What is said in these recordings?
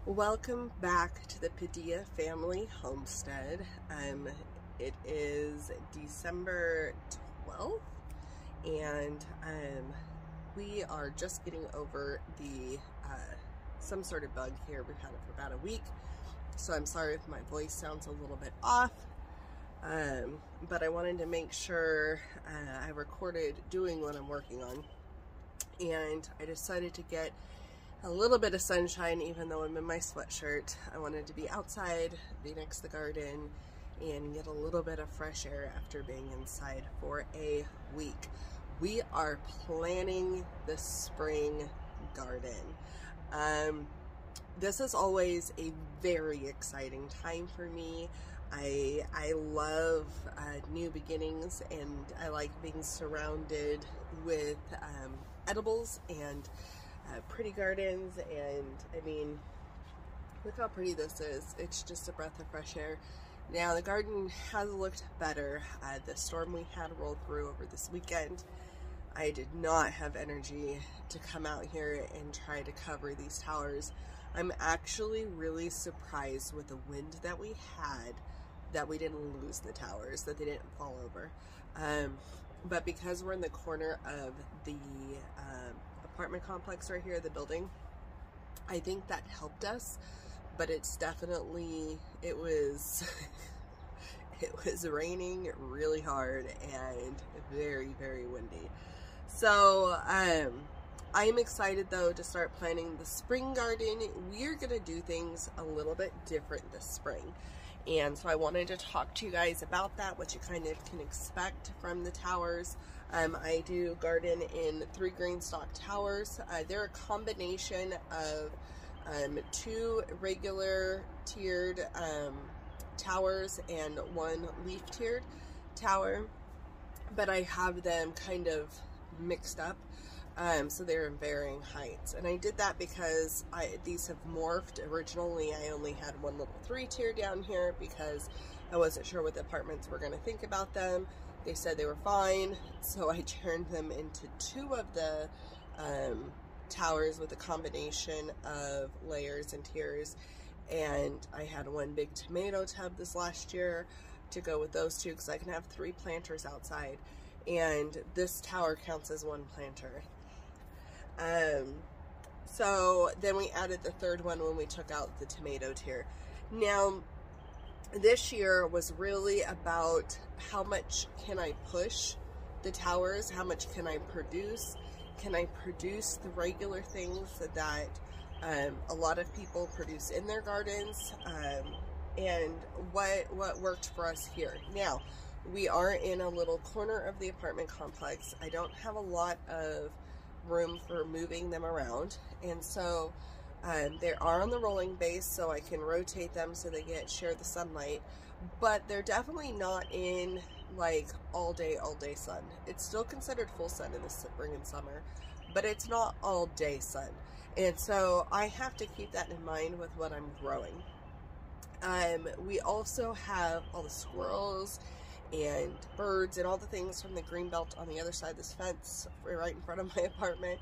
Welcome back to the Padilla Family Homestead. It is December 12th and we are just getting over the some sort of bug here. We've had it for about a week, so I'm sorry if my voice sounds a little bit off, but I wanted to make sure I recorded doing what I'm working on, and I decided to get a little bit of sunshine even though I'm in my sweatshirt. I wanted to be outside, be next to the garden, and get a little bit of fresh air after being inside for a week. We are planning the spring garden. This is always a very exciting time for me. I love new beginnings, and I like being surrounded with edibles and pretty gardens. And I mean, look how pretty this is. It's just a breath of fresh air. Now the garden has looked better. The storm we had rolled through over this weekend, I did not have energy to come out here and try to cover these towers. I'm actually really surprised with the wind that we had that we didn't lose the towers, that they didn't fall over. But because we're in the corner of the apartment complex right here, the building, I think that helped us. But it's definitely, it was it was raining really hard and very, very windy. So I'm excited though to start planning the spring garden. We're gonna do things a little bit different this spring, and so I wanted to talk to you guys about that, what you kind of can expect from the towers. I do garden in 3 GreenStalk towers. They're a combination of 2 regular tiered towers and 1 leaf tiered tower, but I have them kind of mixed up, so they're in varying heights. And I did that because these have morphed. Originally I only had 1 little 3 tier down here because I wasn't sure what the apartments were going to think about them. They said they were fine, so I turned them into 2 of the towers with a combination of layers and tiers. And I had 1 big tomato tub this last year to go with those 2, because I can have 3 planters outside, and this tower counts as 1 planter. So then we added the 3rd one when we took out the tomato tier. Now this year was really about how much can I push the towers, how much can I produce. Can I produce the regular things that a lot of people produce in their gardens, and what worked for us here. Now, we are in a little corner of the apartment complex. I don't have a lot of room for moving them around, and so they are on the rolling base, so I can rotate them so they share the sunlight, but they're definitely not in like all day sun. It's still considered full sun in the spring and summer, but it's not all day sun. And so I have to keep that in mind with what I'm growing. We also have all the squirrels and birds and all the things from the green belt on the other side of this fence right in front of my apartment.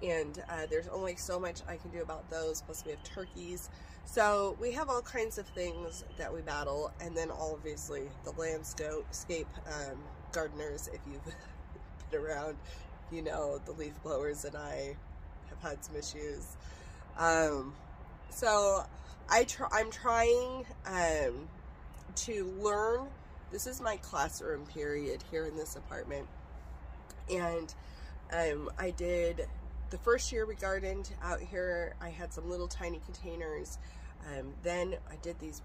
And there's only so much I can do about those, plus we have turkeys. So we have all kinds of things that we battle. And then obviously the landscape gardeners, if you've been around, you know, the leaf blowers and I have had some issues. So I'm trying to learn. This is my classroom period here in this apartment. And I did, the first year we gardened out here, I had some little tiny containers. Then I did these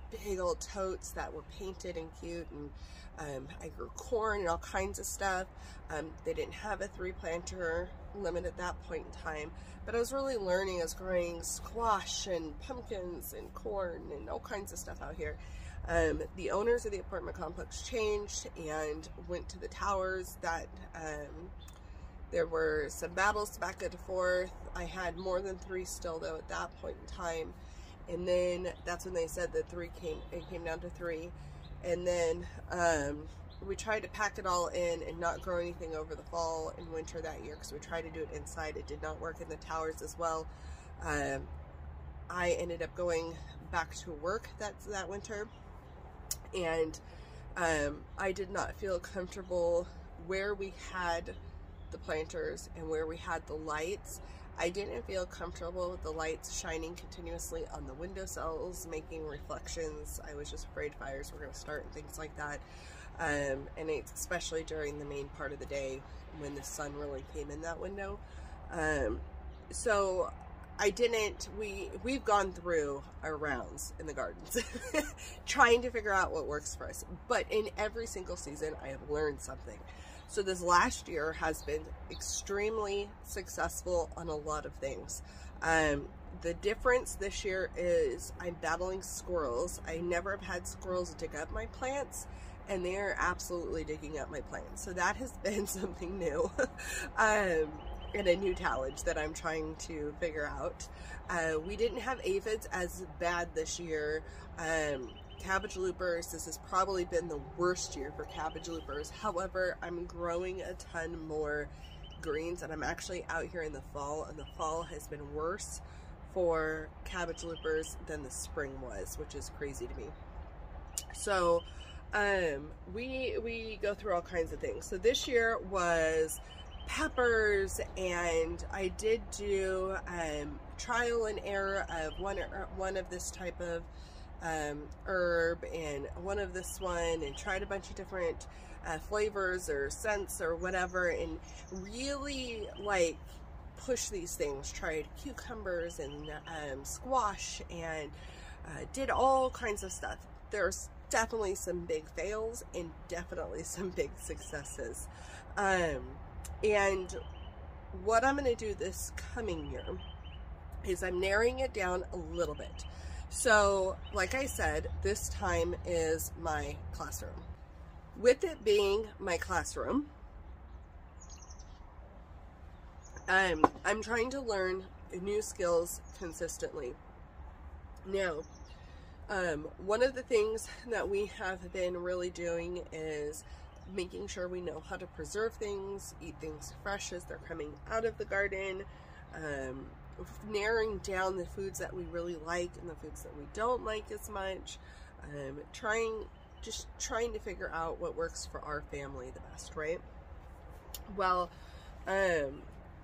big old totes that were painted and cute, and I grew corn and all kinds of stuff. They didn't have a 3 planter limit at that point in time, but I was really learning. I was growing squash and pumpkins and corn and all kinds of stuff out here. The owners of the apartment complex changed and went to the towers. That there were some battles back and forth. I had more than 3 still though at that point in time, and then that's when they said that it came down to 3. And then we tried to pack it all in and not grow anything over the fall and winter that year, because we tried to do it inside. It did not work in the towers as well. I ended up going back to work that winter, and I did not feel comfortable where we had the planters and where we had the lights. I didn't feel comfortable with the lights shining continuously on the windowsills, making reflections. I was just afraid fires were going to start and things like that. And it's especially during the main part of the day when the sun really came in that window. So I didn't, we've gone through our rounds in the gardens trying to figure out what works for us. But in every single season, I have learned something. So this last year has been extremely successful on a lot of things. The difference this year is I'm battling squirrels. I never have had squirrels dig up my plants, and they are absolutely digging up my plants. So that has been something new. And a new challenge that I'm trying to figure out. We didn't have aphids as bad this year. Cabbage loopers, this has probably been the worst year for cabbage loopers. However, I'm growing a ton more greens, and I'm actually out here in the fall, and the fall has been worse for cabbage loopers than the spring was, which is crazy to me. So we go through all kinds of things. So this year was peppers, and I did do trial and error of one of this type of herb and one of this one, and tried a bunch of different flavors or scents or whatever, and really like push these things. Tried cucumbers and squash, and did all kinds of stuff. There's definitely some big fails and definitely some big successes. And what I'm going to do this coming year is I'm narrowing it down a little bit. So, like I said, this time is my classroom. With it being my classroom, I'm trying to learn new skills consistently. Now, one of the things that we have been really doing is making sure we know how to preserve things, eat things fresh as they're coming out of the garden, narrowing down the foods that we really like and the foods that we don't like as much, just trying to figure out what works for our family the best, right? Well,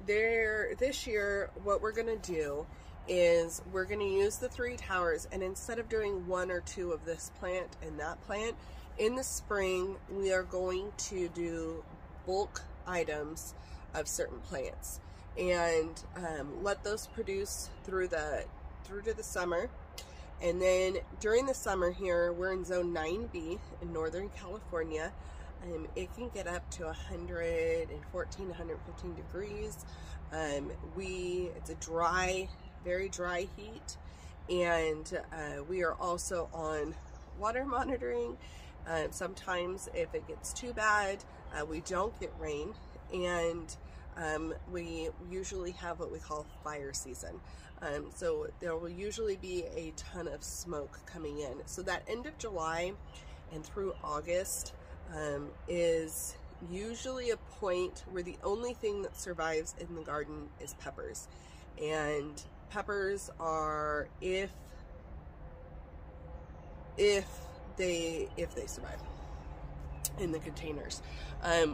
this year, what we're gonna do is we're gonna use the 3 towers, and instead of doing 1 or 2 of this plant and that plant, in the spring, we are going to do bulk items of certain plants, and let those produce through to the summer. And then during the summer here, we're in zone 9B in Northern California. It can get up to 114, 115 degrees. It's a dry, very dry heat, and we are also on water monitoring. Sometimes if it gets too bad, we don't get rain, and we usually have what we call fire season. So there will usually be a ton of smoke coming in. So that end of July and through August is usually a point where the only thing that survives in the garden is peppers. And peppers are if they survive in the containers,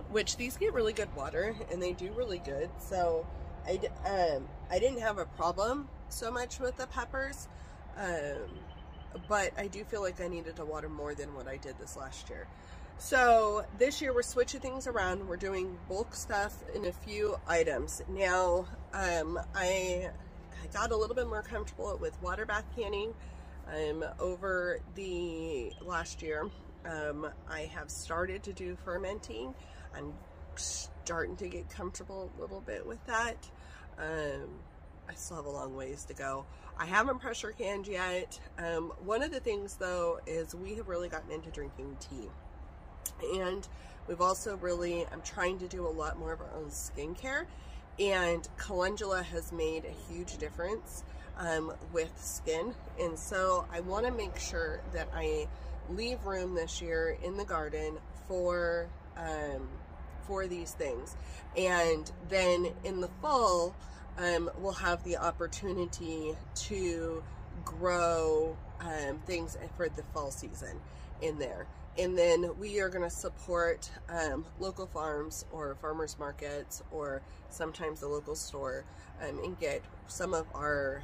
which these get really good water and they do really good. So I didn't have a problem so much with the peppers, but I do feel like I needed to water more than what I did this last year. So this year we're switching things around. We're doing bulk stuff in a few items. Now I got a little bit more comfortable with water bath canning over the last year. I have started to do fermenting. I'm starting to get comfortable a little bit with that. I still have a long ways to go. I haven't pressure canned yet. One of the things though is we have really gotten into drinking tea, and we've also I'm trying to do a lot more of our own skincare, and calendula has made a huge difference with skin. And so I want to make sure that I leave room this year in the garden for these things. And then in the fall, we'll have the opportunity to grow things for the fall season in there. And then we are going to support local farms or farmers markets or sometimes the local store and get some of our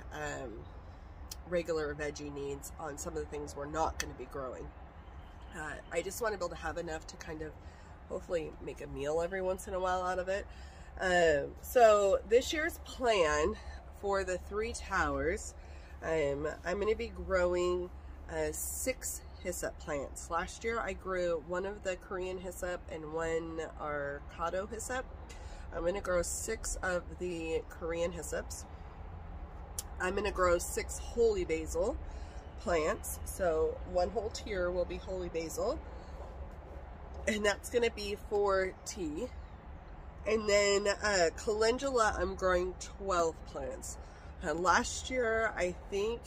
regular veggie needs on some of the things we're not going to be growing. I just want to be able to have enough to kind of hopefully make a meal every once in a while out of it. So this year's plan for the 3 towers, I'm going to be growing 6 hyssop plants. Last year I grew 1 of the Korean hyssop and 1 avocado hyssop. I'm going to grow 6 of the Korean hyssops. I'm going to grow 6 holy basil plants. So 1 whole tier will be holy basil, and that's going to be for tea. And then calendula, I'm growing 12 plants. Last year I think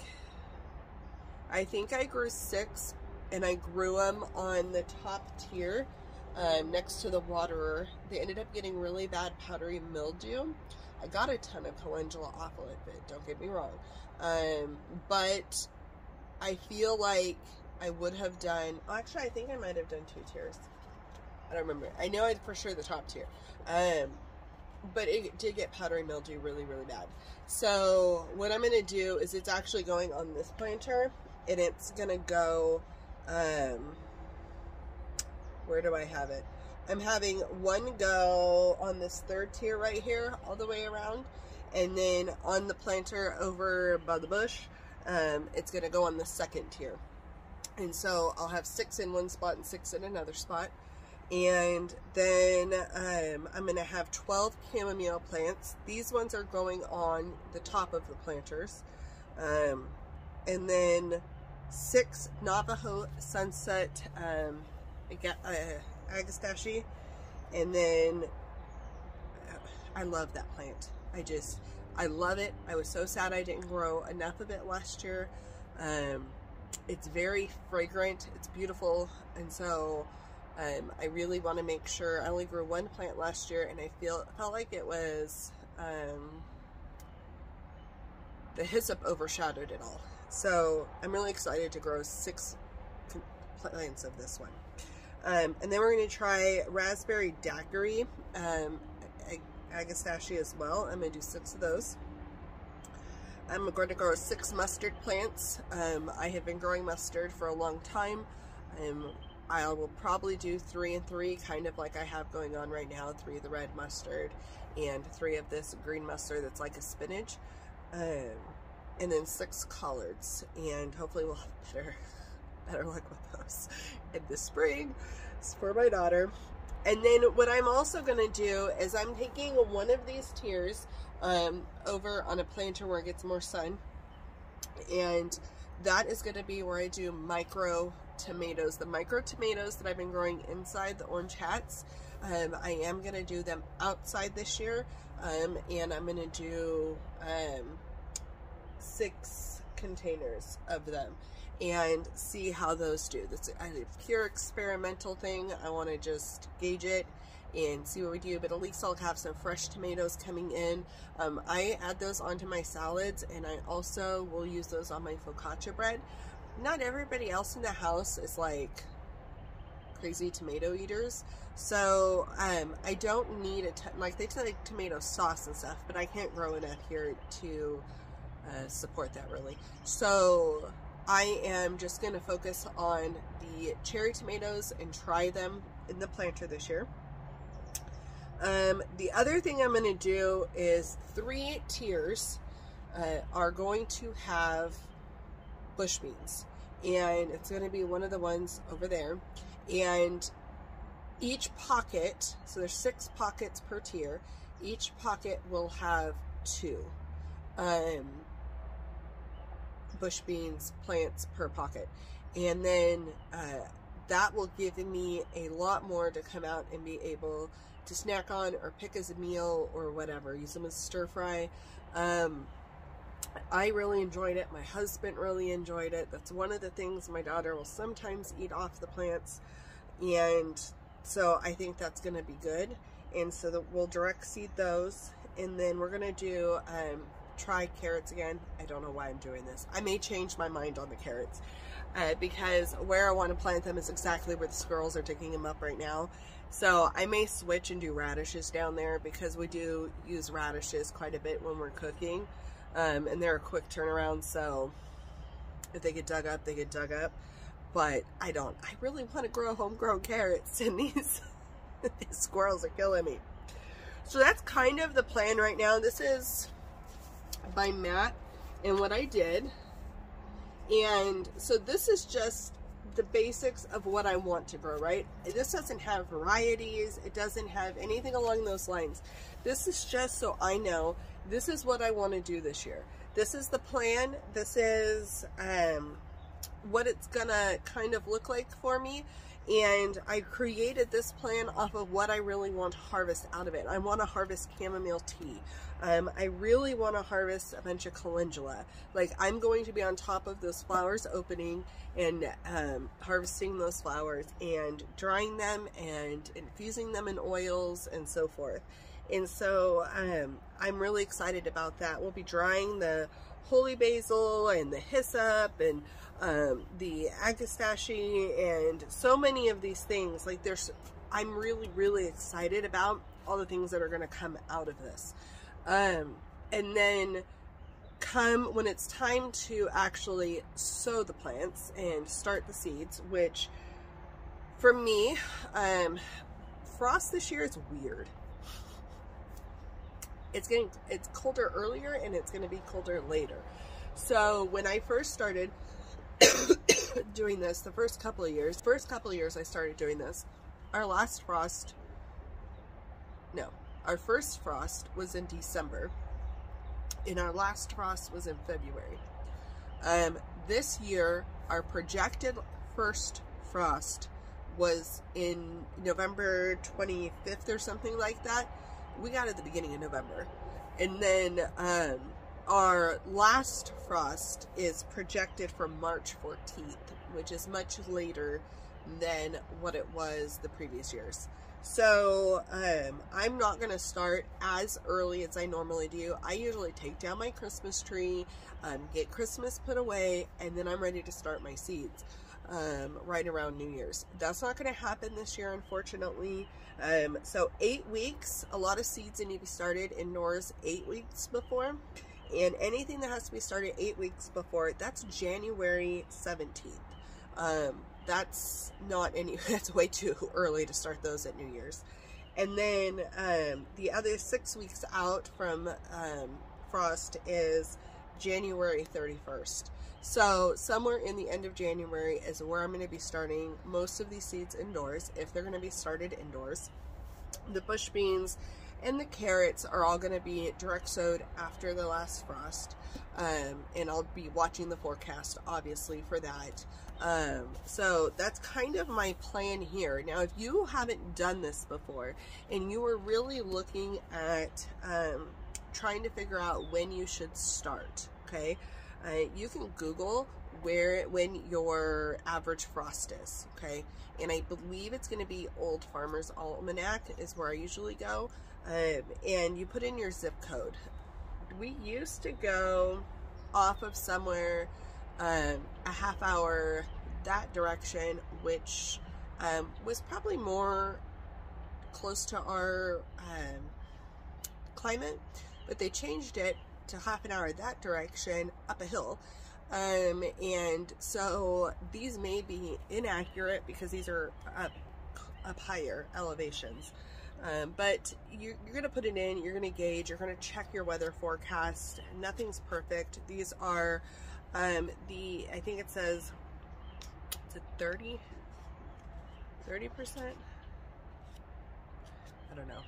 I grew 6, and I grew them on the top tier next to the waterer. They ended up getting really bad powdery mildew. I got a ton of calendula off of it, don't get me wrong. But I feel like I would have done, oh, actually I think I might have done 2 tiers. I don't remember. I know I for sure the top tier. But it did get powdery mildew really, really bad. So what I'm going to do is it's actually going on this planter, and it's going to go, where do I have it? I'm having 1 go on this 3rd tier right here, all the way around. And then on the planter over by the bush, it's going to go on the 2nd tier. And so I'll have 6 in one spot and 6 in another spot. And then I'm going to have 12 chamomile plants. These ones are going on the top of the planters. And then 6 Navajo Sunset agastache. And then I love that plant. I love it. I was so sad I didn't grow enough of it last year. It's very fragrant. It's beautiful. And so I really want to make sure. I only grew 1 plant last year, and I felt like it was the hyssop overshadowed it all. So I'm really excited to grow 6 plants of this one. And then we're going to try raspberry daiquiri agastache as well. I'm going to do 6 of those. I'm going to grow 6 mustard plants. I have been growing mustard for a long time. I will probably do 3 and 3, kind of like I have going on right now. 3 of the red mustard and 3 of this green mustard that's like a spinach. And then 6 collards, and hopefully we'll have better luck with those in the spring. It's for my daughter. And then what I'm also going to do is I'm taking 1 of these tiers over on a planter where it gets more sun, and that is going to be where I do micro tomatoes. The micro tomatoes that I've been growing inside the orange hats, I am going to do them outside this year, and I'm going to do 6 containers of them and see how those do. That's a pure experimental thing. I want to just gauge it and see what we do, but at least I'll have some fresh tomatoes coming in. I add those onto my salads, and I also will use those on my focaccia bread. Not everybody else in the house is like crazy tomato eaters, so I don't need a ton, like they like tomato sauce and stuff, but I can't grow enough here to support that really. So I am just going to focus on the cherry tomatoes and try them in the planter this year. The other thing I'm going to do is 3 tiers are going to have bush beans, and it's going to be one of the ones over there, and each pocket, so there's 6 pockets per tier, each pocket will have 2 bush beans plants per pocket, and then that will give me a lot more to come out and be able to snack on or pick as a meal or whatever, use them as stir fry. I really enjoyed it. My husband really enjoyed it. That's one of the things my daughter will sometimes eat off the plants, and so I think that's going to be good. And so we'll direct seed those, and then we're going to do try carrots again. I don't know why I'm doing this. I may change my mind on the carrots because where I want to plant them is exactly where the squirrels are digging them up right now. So I may switch and do radishes down there because we do use radishes quite a bit when we're cooking. And they're a quick turnaround, so if they get dug up, they get dug up. But I really want to grow homegrown carrots, and these squirrels are killing me. So that's kind of the plan right now. This is by Matt and what I did. And so this is just the basics of what I want to grow, right? This doesn't have varieties. It doesn't have anything along those lines. This is just so I know this is what I want to do this year. This is the plan. This is what it's gonna kind of look like for me. And I created this plan off of what I really want to harvest out of it. I want to harvest chamomile tea. I really want to harvest a bunch of calendula. Like, I'm going to be on top of those flowers opening and harvesting those flowers and drying them and infusing them in oils and so forth. And so I'm really excited about that. We'll be drying the holy basil and the hyssop and the agastache and so many of these things. Like, I'm really, really excited about all the things that are going to come out of this. And then when it's time to actually sow the plants and start the seeds, which for me, frost this year is weird. It's colder earlier and it's going to be colder later. So when I first started doing this, the first couple of years I started doing this, our first frost was in December and our last frost was in February. This year, our projected first frost was in November 25th or something like that. We got it at the beginning of November. And then our last frost is projected for March 14th, which is much later than what it was the previous years. So I'm not going to start as early as I normally do. I usually take down my Christmas tree, get Christmas put away, and then I'm ready to start my seeds right around New Year's. That's not going to happen this year, unfortunately. So 8 weeks, a lot of seeds need to be started indoors 8 weeks before. And anything that has to be started 8 weeks before, that's January 17th. That's way too early to start those at New Year's. And then the other 6 weeks out from frost is January 31st. So somewhere in the end of January is where I'm going to be starting most of these seeds indoors, if they're going to be started indoors. The bush beans and the carrots are all going to be direct sowed after the last frost. And I'll be watching the forecast, obviously, for that. So that's kind of my plan here. Now, if you haven't done this before and you were really looking at trying to figure out when you should start, okay, you can Google when your average frost is, okay, and I believe it's going to be Old Farmer's Almanac is where I usually go, and you put in your zip code. We used to go off of somewhere a half hour that direction, which was probably more close to our climate, but they changed it to half an hour that direction up a hill. And so these may be inaccurate because these are up higher elevations. But you're going to put it in, you're going to gauge, you're going to check your weather forecast. Nothing's perfect. These are I think it says, is it 30%? I don't know.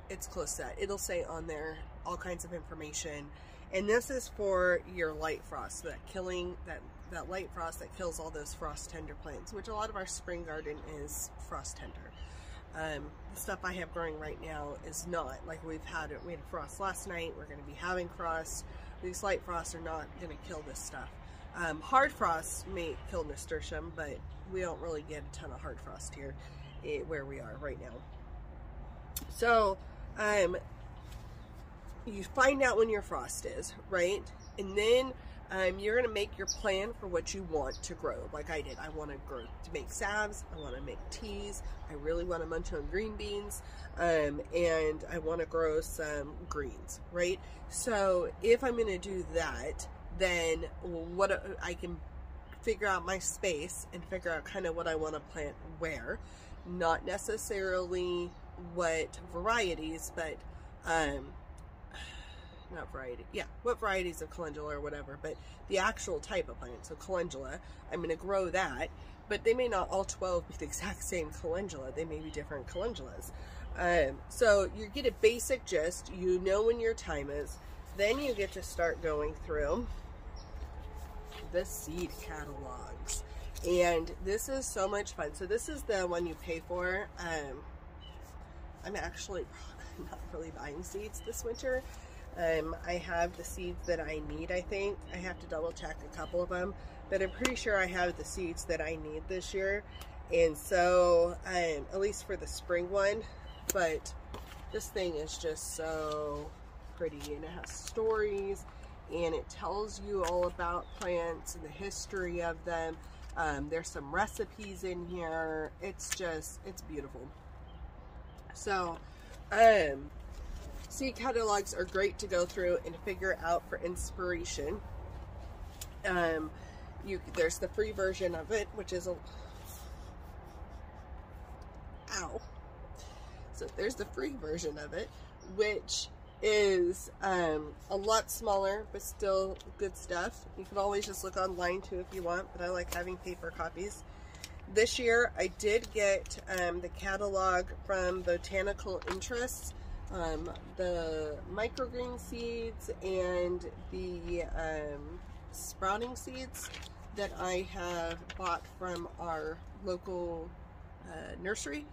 It's close to that. It'll say on there all kinds of information. And this is for your light frost, that light frost that kills all those frost tender plants, which a lot of our spring garden is frost tender. The stuff I have growing right now is not. Like we had a frost last night. We're going to be having frost. These light frosts are not going to kill this stuff. Hard frost may kill nasturtium, but we don't really get a ton of hard frost here where we are right now. So you find out when your frost is, right? And then you're going to make your plan for what you want to grow. Like I did. I want to make salves. I want to make teas. I really want to munch on green beans. And I want to grow some greens, right? So if I'm going to do that, then what I can figure out my space and figure out kind of what I want to plant where, not necessarily what varieties, but not variety, yeah, what varieties of calendula or whatever, but the actual type of plant. So calendula, I'm going to grow that, but they may not all 12 be the exact same calendula. They may be different calendulas. So you get a basic gist, you know when your time is, then you get to start going through the seed catalogs. And this is so much fun. So this is the one you pay for. I'm actually not really buying seeds this winter. I have the seeds that I need, I think. I have to double check a couple of them, but I'm pretty sure I have the seeds that I need this year. And so, at least for the spring one, but this thing is just so pretty, and it has stories, and it tells you all about plants and the history of them. There's some recipes in here. It's beautiful. So, seed catalogs are great to go through and figure out for inspiration. There's the free version of it, which is so there's the free version of it, which is a lot smaller, but still good stuff. You can always just look online too if you want, but I like having paper copies. This year I did get the catalog from Botanical Interests, the microgreen seeds and the sprouting seeds that I have bought from our local nursery,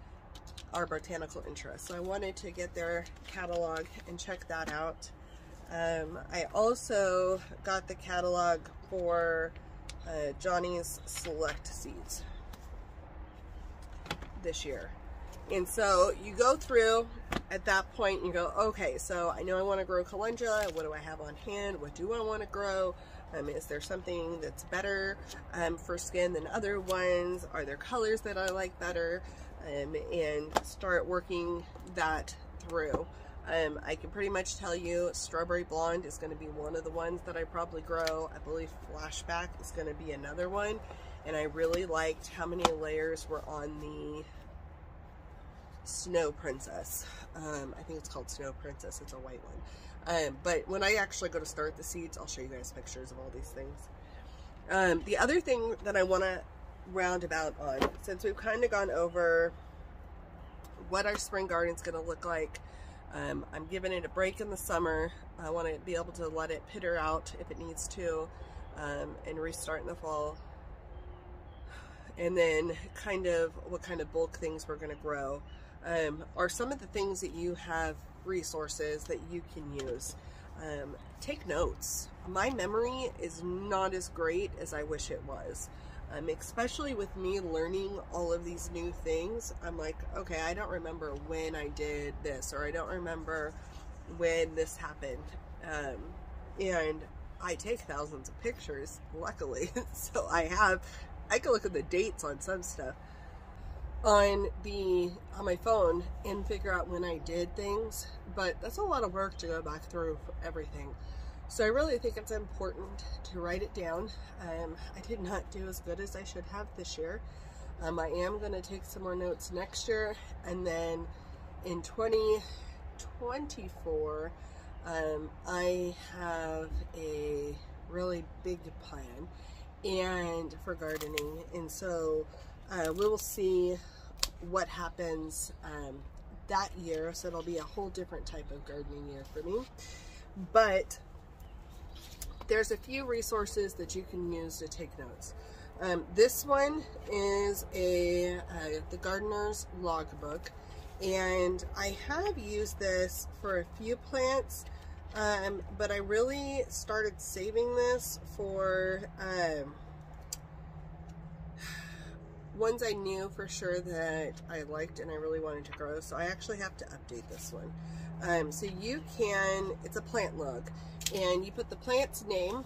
our Botanical Interests. So I wanted to get their catalog and check that out. I also got the catalog for Johnny's Select Seeds this year. And so you go through at that point and you go, okay, so I know I want to grow calendula. What do I have on hand? What do I want to grow? Is there something that's better for skin than other ones? Are there colors that I like better? And start working that through. I can pretty much tell you Strawberry Blonde is going to be one of the ones that I probably grow. I believe Flashback is going to be another one. And I really liked how many layers were on the Snow Princess. I think it's called Snow Princess. It's a white one. But when I actually go to start the seeds, I'll show you guys pictures of all these things. The other thing that I want to roundabout on, since we've kind of gone over what our spring garden's going to look like, I'm giving it a break in the summer. I want to be able to let it pitter out if it needs to, and restart in the fall. And then kind of what kind of bulk things we're going to grow are some of the things that you have resources that you can use. Take notes. My memory is not as great as I wish it was. Especially with me learning all of these new things, I'm like, okay, I don't remember when I did this, or I don't remember when this happened. And I take thousands of pictures, luckily, so I can look at the dates on some stuff on my phone and figure out when I did things, but that's a lot of work to go back through for everything. So I really think it's important to write it down. I did not do as good as I should have this year. I am going to take some more notes next year, and then in 2024, I have a really big plan and for gardening, and so we will see what happens that year. So it'll be a whole different type of gardening year for me, but there's a few resources that you can use to take notes. This one is the Gardener's Logbook, and I have used this for a few plants, but I really started saving this for ones I knew for sure that I liked and I really wanted to grow, so I actually have to update this one. So you can, it's a plant log, and you put the plant's name,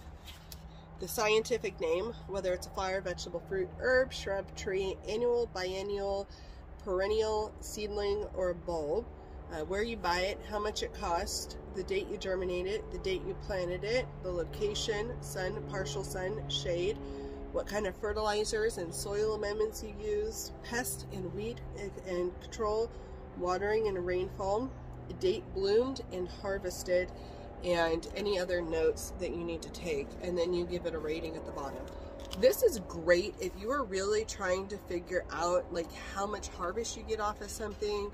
the scientific name, whether it's a flower, vegetable, fruit, herb, shrub, tree, annual, biennial, perennial, seedling, or a bulb, where you buy it, how much it cost, the date you germinated it, the date you planted it, the location, sun, partial sun, shade, what kind of fertilizers and soil amendments you used, pest and weed and control, watering and rainfall, the date bloomed and harvested, and any other notes that you need to take, and then you give it a rating at the bottom. This is great if you are really trying to figure out like how much harvest you get off of something,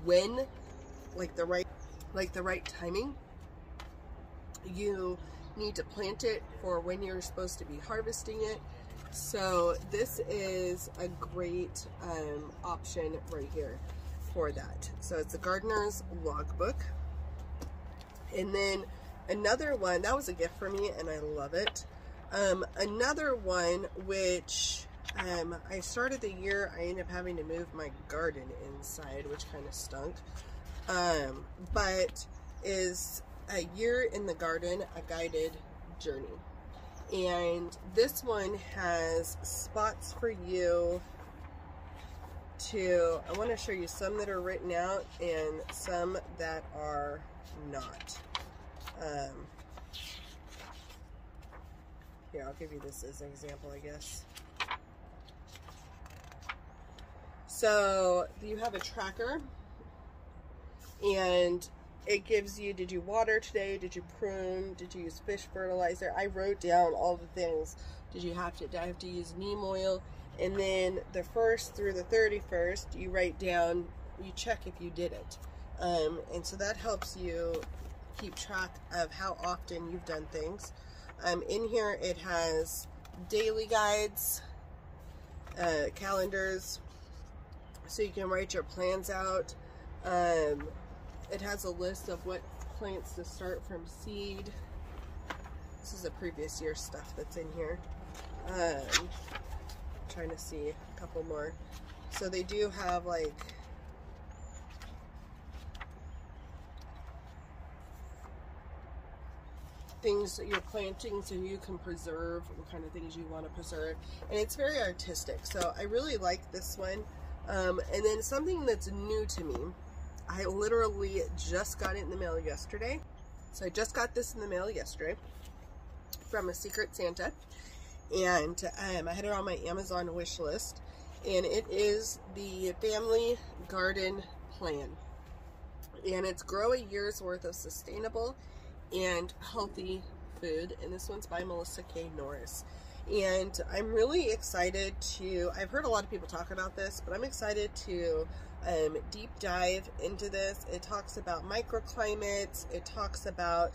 when, like the right timing. You need to plant it for when you're supposed to be harvesting it. So this is a great option right here for that. So it's the Gardener's Logbook. And then another one, that was a gift for me and I love it. Another one which I started the year, I ended up having to move my garden inside, which kind of stunk, but is a year in the garden, a guided journey. And this one has spots for you to, I want to show you some that are written out and some that are not. Here, I'll give you this as an example, I guess. So you have a tracker, and it gives you, did you water today? Did you prune? Did you use fish fertilizer? I wrote down all the things. Did I have to use neem oil? And then the 1st through the 31st, you write down, you check if you did it. And so that helps you keep track of how often you've done things. In here it has daily guides, calendars, so you can write your plans out. It has a list of what plants to start from seed. This is the previous year's stuff that's in here. Trying to see a couple more. So they do have like things that you're planting so you can preserve what kind of things you want to preserve, and it's very artistic, so I really like this one. And then something that's new to me, I literally just got it in the mail yesterday. So I just got this in the mail yesterday from a Secret Santa, and I had it on my Amazon wish list, and it is the Family Garden Plan, and it's grow a year's worth of sustainable and healthy food, and this one's by Melissa K. Norris. And I'm really excited to, I've heard a lot of people talk about this, but I'm excited to deep dive into this. It talks about microclimates, it talks about,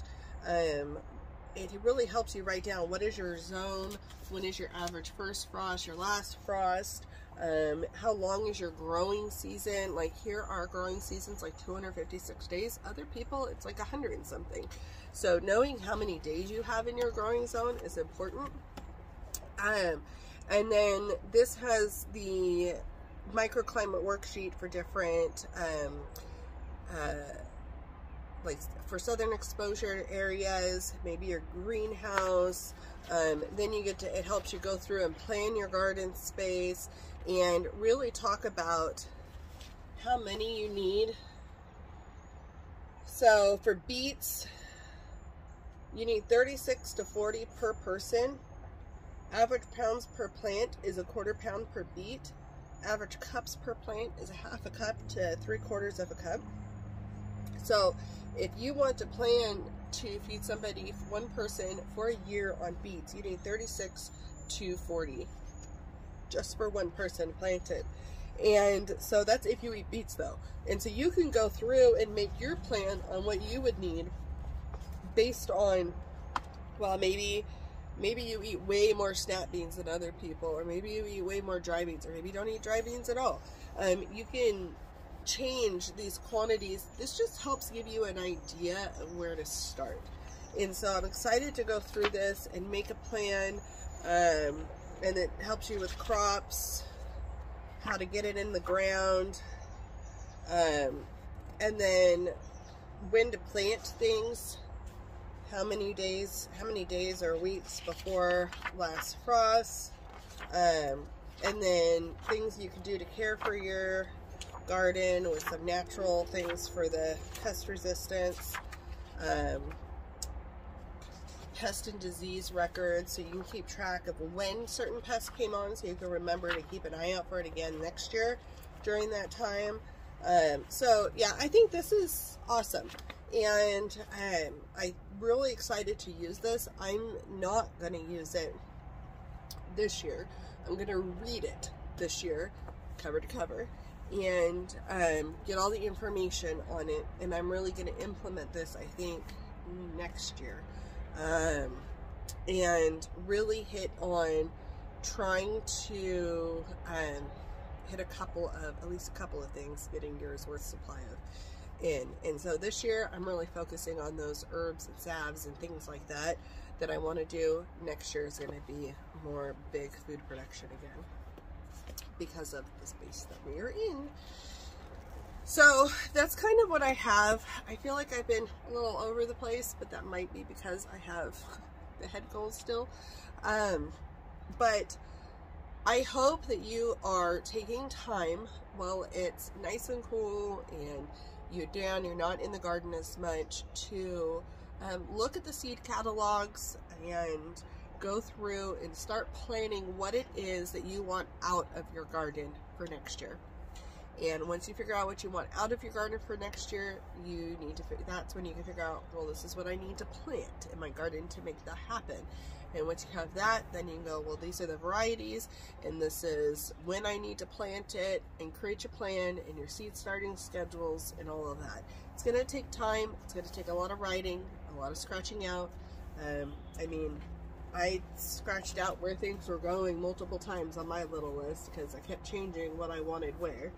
it really helps you write down what is your zone, when is your average first frost, your last frost, how long is your growing season. Like here our growing season's like 256 days. Other people it's like 100 and something. So knowing how many days you have in your growing zone is important. And then this has the microclimate worksheet for different like for southern exposure areas, maybe your greenhouse. Then you get to, it helps you go through and plan your garden space and really talk about how many you need. So for beets, you need 36 to 40 per person. Average pounds per plant is 1/4 pound per beet. Average cups per plant is 1/2 cup to 3/4 of a cup. So if you want to plan to feed somebody, one person, for a year on beets, you need 36 to 40 just for one person planted. And so that's if you eat beets though. And so you can go through and make your plan on what you would need based on, well, maybe you eat way more snap beans than other people, or maybe you eat way more dry beans, or maybe you don't eat dry beans at all. You can change these quantities. This just helps give you an idea of where to start. And so I'm excited to go through this and make a plan, and it helps you with crops, how to get it in the ground, and then when to plant things, how many days or weeks before last frost, and then things you can do to care for your garden with some natural things for the pest resistance, pest and disease records, so you can keep track of when certain pests came on, so you can remember to keep an eye out for it again next year during that time. So yeah, I think this is awesome, and I'm really excited to use this. I'm not going to use it this year. I'm going to read it this year, cover to cover, and get all the information on it, and I'm really going to implement this, I think, next year, and really hit on trying to hit at least a couple of things, getting year's worth supply of in. And so this year I'm really focusing on those herbs and salves and things like that I want to do. Next year is going to be more big food production again because of the space that we are in. So that's kind of what I have. I feel like I've been a little over the place, but that might be because I have the head cold still. But I hope that you are taking time while it's nice and cool and you're not in the garden as much, to look at the seed catalogs and go through and start planning what it is that you want out of your garden for next year. And once you figure out what you want out of your garden for next year, that's when you can figure out, well, this is what I need to plant in my garden to make that happen. And once you have that, then you can go, well, these are the varieties, and this is when I need to plant it, and create your plan and your seed starting schedules and all of that. It's going to take time. It's going to take a lot of writing, a lot of scratching out. I mean, I scratched out where things were going multiple times on my little list because I kept changing what I wanted where.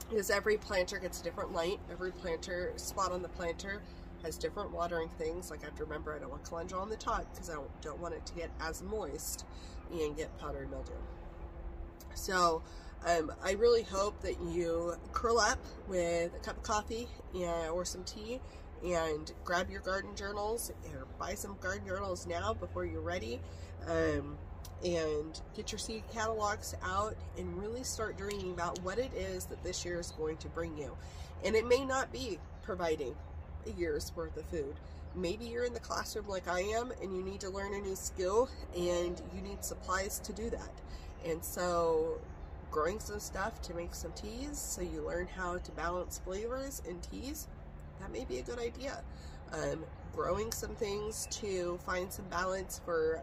Because every planter gets a different light. Every planter spot on the planter has different watering things. Like I have to remember, I don't want calendula on the top because I don't want it to get as moist and get powdery mildew. So I really hope that you curl up with a cup of coffee or some tea and grab your garden journals, or buy some garden journals now before you're ready, and get your seed catalogs out and really start dreaming about what it is that this year is going to bring you. And it may not be providing a year's worth of food. Maybe you're in the classroom like I am and you need to learn a new skill and you need supplies to do that. And so growing some stuff to make some teas so you learn how to balance flavors in teas, that may be a good idea. Growing some things to find some balance for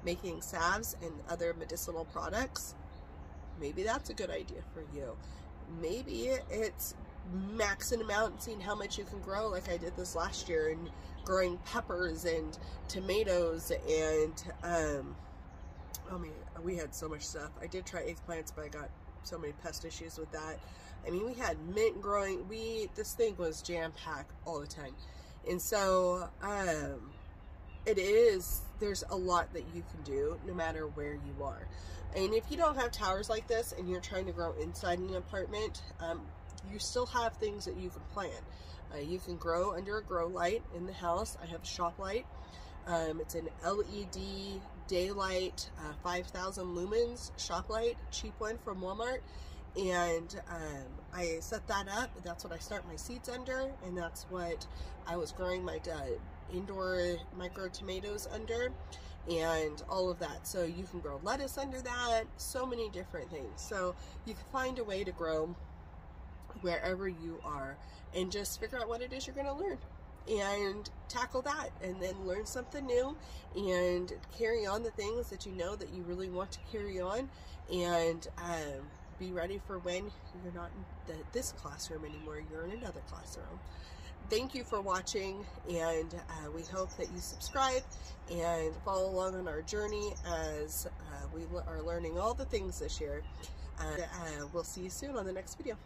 making salves and other medicinal products, maybe that's a good idea for you. Maybe it's maxing them out and seeing how much you can grow, like I did this last year, and growing peppers and tomatoes and oh man, we had so much stuff. I did try eggplants, but I got so many pest issues with that. I mean, we had mint growing. This thing was jam-packed all the time. And so there's a lot that you can do no matter where you are. And if you don't have towers like this and you're trying to grow inside an apartment, you still have things that you can plant. You can grow under a grow light in the house. I have a shop light. It's an LED daylight, 5,000 lumens shop light, cheap one from Walmart. And I set that up. That's what I start my seeds under, and that's what I was growing my indoor micro tomatoes under, and all of that. So you can grow lettuce under that, so many different things. So you can find a way to grow wherever you are, and just figure out what it is you're going to learn and tackle that, and then learn something new and carry on the things that you know that you really want to carry on, and be ready for when you're not in this classroom anymore, you're in another classroom. Thank you for watching, and we hope that you subscribe and follow along on our journey as we are learning all the things this year. We'll see you soon on the next video.